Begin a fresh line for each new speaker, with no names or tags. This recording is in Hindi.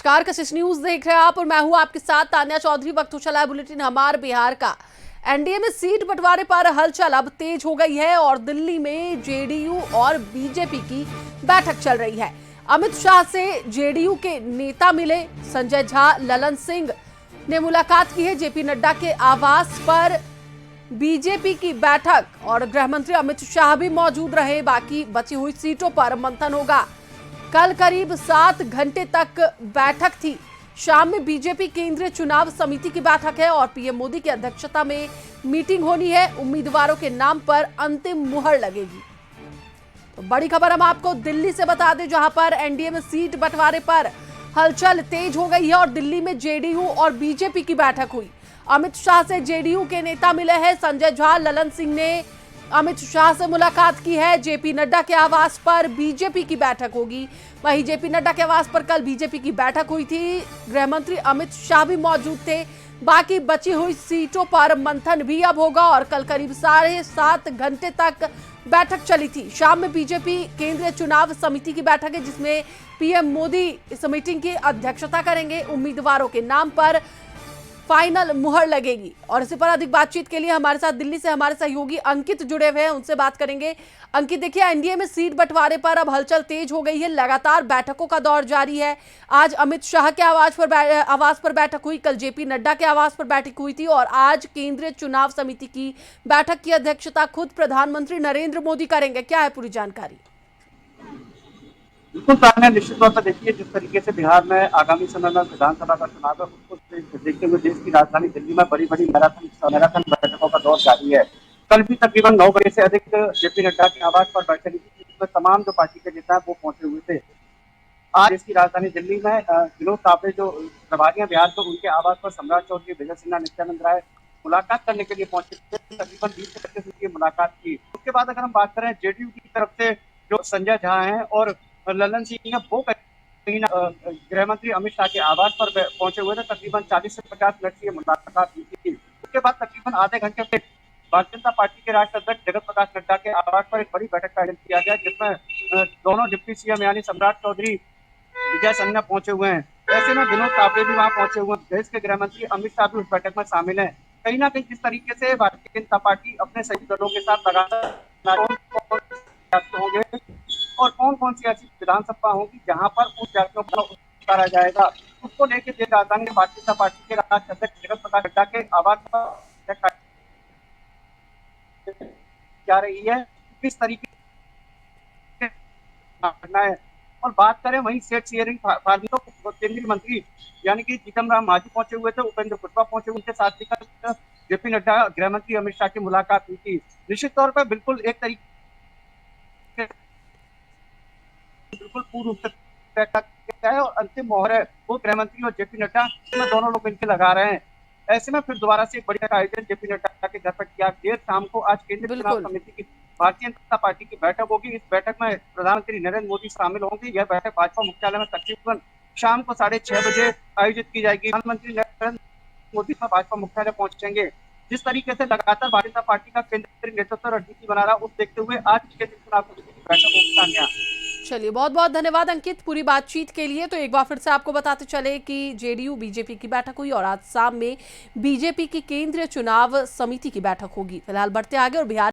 नमस्कार, कशिश न्यूज देख रहे हैं आप और मैं हूं आपके साथ तान्या चौधरी। वक्त हो चला है बुलेटिन हमार बिहार का। एनडीए में सीट बंटवारे पर हलचल अब तेज हो गई है और दिल्ली में जेडीयू और बीजेपी की बैठक चल रही है। अमित शाह से जेडीयू के नेता मिले। संजय झा, ललन सिंह ने मुलाकात की है। जेपी नड्डा के आवास पर बीजेपी की बैठक और गृह मंत्री अमित शाह भी मौजूद रहे। बाकी बची हुई सीटों पर मंथन होगा। कल करीब 7 घंटे तक बैठक थी। शाम में बीजेपी केंद्रीय चुनाव समिति की बैठक है और पीएम मोदी की अध्यक्षता में मीटिंग होनी है। उम्मीदवारों के नाम पर अंतिम मुहर लगेगी। तो बड़ी खबर हम आपको दिल्ली से बता दें, जहां पर एनडीए में सीट बंटवारे पर हलचल तेज हो गई है और दिल्ली में जेडीयू और बीजेपी की बैठक हुई। अमित शाह से जेडीयू के नेता मिले हैं। संजय झा, ललन सिंह ने अमित शाह से मुलाकात की है। जेपी नड्डा के आवास पर बीजेपी की बैठक होगी। वहीं जेपी नड्डा के आवास पर कल बीजेपी की बैठक हुई थी। गृह मंत्री अमित शाह भी मौजूद थे। बाकी बची हुई सीटों पर मंथन भी अब होगा और कल करीब 7.5 घंटे तक बैठक चली थी। शाम में बीजेपी केंद्रीय चुनाव समिति की बैठक है, जिसमें पीएम मोदी इस मीटिंग की अध्यक्षता करेंगे। उम्मीदवारों के नाम पर फाइनल मुहर लगेगी। और इसी पर अधिक बातचीत के लिए हमारे साथ दिल्ली से हमारे सहयोगी अंकित जुड़े हुए हैं, उनसे बात करेंगे। अंकित, देखिए, एनडीए में सीट बंटवारे पर अब हलचल तेज हो गई है। लगातार बैठकों का दौर जारी है। आज अमित शाह के आवास पर बैठक हुई, कल जेपी नड्डा के आवास पर बैठक हुई थी और आज केंद्रीय चुनाव समिति की बैठक की अध्यक्षता खुद प्रधानमंत्री नरेंद्र मोदी करेंगे। क्या है पूरी जानकारी?
बिल्कुल सामने निश्चित तौर पर देखिए, जिस तरीके से बिहार में आगामी समय में विधानसभा का चुनाव है, उसको देखते हुए देश की राजधानी दिल्ली में बड़ी बड़ी मैराथन बैठकों का दौर जारी है। कल भी तकरीबन 9 बजे से अधिक जेपी नड्डा के आवास पर बैठक हुई थी, जिसमें तमाम जो पार्टी के नेता वो पहुंचे हुए थे। आज देश की राजधानी दिल्ली में विनोद तावड़े जो प्रभारी हैं बिहार को, उनके आवास पर सम्राट चौधरी, विजय सिन्हा, नित्यानंद राय मुलाकात करने के लिए पहुंचे थे। तकरीबन 20 से 25 मिनट की मुलाकात की। उसके बाद अगर हम बात करें जेडीयू की तरफ से, जो संजय झा हैं और ललन सिंह है, वो कहीं गृह मंत्री अमित शाह के आवास पर पहुंचे हुए थे। तकरीबन 40 से 50 मिनट की मुलाकात हुई थी। उसके बाद तकरीबन आधे घंटे में भारतीय जनता पार्टी के राष्ट्रीय अध्यक्ष जगत प्रकाश नड्डा के आवास पर एक बड़ी बैठक का आयोजन किया गया, जिसमें दोनों डिप्टी सीएम यानी सम्राट चौधरी, विजय सिन्हा पहुंचे हुए हैं। ऐसे में विनोद तावड़े भी वहां पहुंचे हुए हैं। देश के गृह मंत्री अमित शाह भी उस बैठक में शामिल है। कहीं ना कहीं जिस तरीके से भारतीय जनता पार्टी अपने सही दलों के साथ लगातार होंगे और कौन कौन सी ऐसी विधानसभा होगी जहां पर उन जातियों को उतारा जाएगा, उसको लेकर राजधानी भारतीय जनता पार्टी के राष्ट्रीय अध्यक्ष जगत प्रकाश नड्डा के आवास पर जा रही है, किस तरीके करना है। और बात करें वहीं सेट शेयरिंग फार्मूला, तो केंद्रीय मंत्री यानी कि जीतन राम मांझी पहुंचे हुए थे, उपेंद्र कुशवाहा पहुंचे, उनके साथ भी जेपी नड्डा, गृह मंत्री अमित शाह की मुलाकात हुई थी। निश्चित तौर पर बिल्कुल एक तरीके बिल्कुल पूर्ण रूप से तय किया है और अंतिम मोहर है वो गृह मंत्री और जेपी नड्डा में दोनों लोग मिलकर लगा रहे हैं। ऐसे में फिर दोबारा से एक बड़ी आयोजन जेपी नड्डा के घर पर किया। देर शाम को आज केंद्रीय चुनाव समिति की भारतीय जनता पार्टी की बैठक होगी। इस बैठक में प्रधानमंत्री नरेंद्र मोदी शामिल होंगे। यह बैठक भाजपा मुख्यालय में तकरीबन शाम को 6:30 बजे आयोजित की जाएगी। प्रधानमंत्री नरेंद्र मोदी भाजपा मुख्यालय पहुंचेंगे। जिस तरीके से लगातार भारतीय जनता पार्टी का केंद्रीय नेतृत्व रणनीति बना रहा, उस देखते हुए आज केंद्रीय चुनाव समिति की बैठक होगी।
चलिए, बहुत बहुत धन्यवाद अंकित पूरी बातचीत के लिए। तो एक बार फिर से आपको बताते चले कि जेडीयू बीजेपी की बैठक हुई और आज शाम में बीजेपी की केंद्रीय चुनाव समिति की बैठक होगी। फिलहाल बढ़ते आगे और बिहार